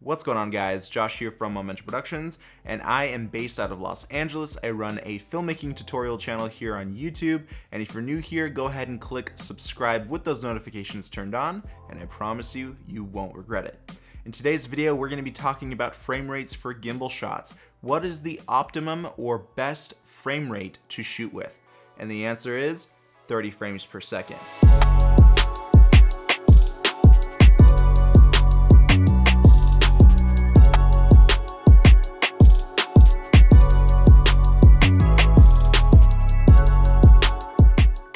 What's going on, guys? Josh here from Moza Productions, and I am based out of Los Angeles. I run a filmmaking tutorial channel here on YouTube, and if you're new here, go ahead and click subscribe with those notifications turned on, and I promise you, you won't regret it. In today's video, we're going to be talking about frame rates for gimbal shots. What is the optimum or best frame rate to shoot with? And the answer is 30 frames per second.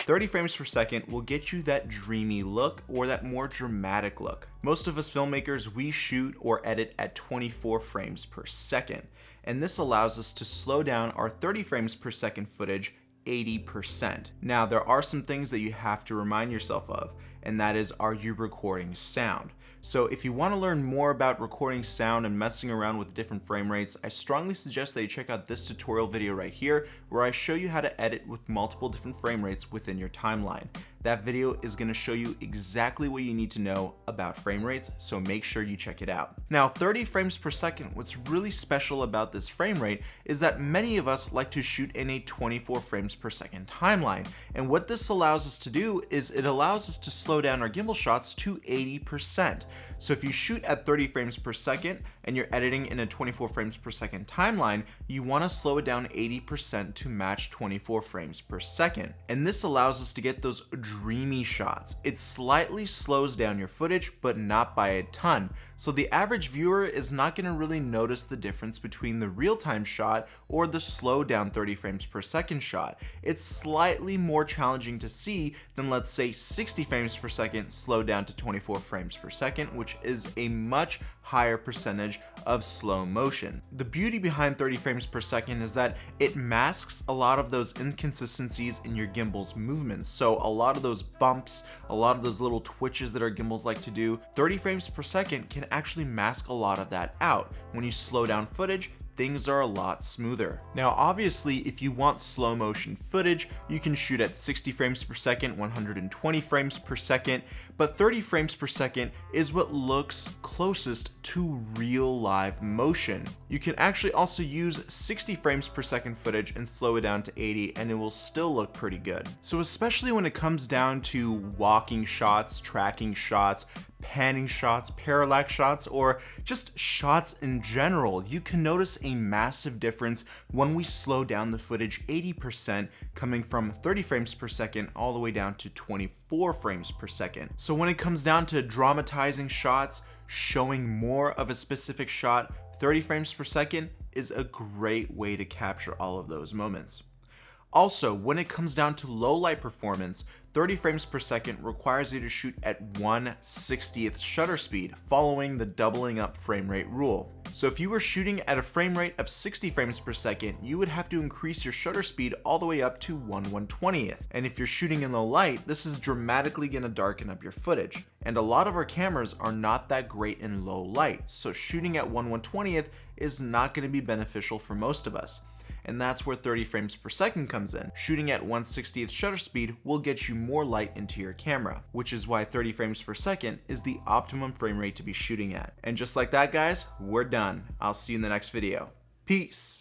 30 frames per second will get you that dreamy look or that more dramatic look. Most of us filmmakers, we shoot or edit at 24 frames per second, and this allows us to slow down our 30 frames per second footage 80%. Now, there are some things that you have to remind yourself of, and that is, are you recording sound? So if you want to learn more about recording sound and messing around with different frame rates, I strongly suggest that you check out this tutorial video right here, where I show you how to edit with multiple different frame rates within your timeline. That video is going to show you exactly what you need to know about frame rates, so make sure you check it out. Now, 30 frames per second, what's really special about this frame rate is that many of us like to shoot in a 24 frames per second timeline. And what this allows us to do is it allows us to slow down our gimbal shots to 80%. So if you shoot at 30 frames per second and you're editing in a 24 frames per second timeline, you want to slow it down 80% to match 24 frames per second. And this allows us to get those dreamy shots. It slightly slows down your footage, but not by a ton. So the average viewer is not going to really notice the difference between the real-time shot or the slowed down 30 frames per second shot. It's slightly more challenging to see than, let's say, 60 frames per second slowed down to 24 frames per second, which is a much higher percentage of slow motion. The beauty behind 30 frames per second is that it masks a lot of those inconsistencies in your gimbal's movements. So a lot of those bumps, a lot of those little twitches that our gimbals like to do, 30 frames per second can actually mask a lot of that out. When you slow down footage, things are a lot smoother. Now, obviously, if you want slow motion footage, you can shoot at 60 frames per second, 120 frames per second, but 30 frames per second is what looks closest to real live motion. You can actually also use 60 frames per second footage and slow it down to 80, and it will still look pretty good. So especially when it comes down to walking shots, tracking shots, panning shots, parallax shots, or just shots in general, you can notice a massive difference when we slow down the footage 80%, coming from 30 frames per second all the way down to 24 frames per second. So when it comes down to dramatizing shots, showing more of a specific shot, 30 frames per second is a great way to capture all of those moments. Also, when it comes down to low light performance, 30 frames per second requires you to shoot at 1/60th shutter speed, following the doubling up frame rate rule. So if you were shooting at a frame rate of 60 frames per second, you would have to increase your shutter speed all the way up to 1/120th. And if you're shooting in low light, this is dramatically going to darken up your footage. And a lot of our cameras are not that great in low light, so shooting at 1/120th is not going to be beneficial for most of us. And that's where 30 frames per second comes in. Shooting at 1/60th shutter speed will get you more light into your camera, which is why 30 frames per second is the optimum frame rate to be shooting at. And just like that, guys, we're done. I'll see you in the next video. Peace.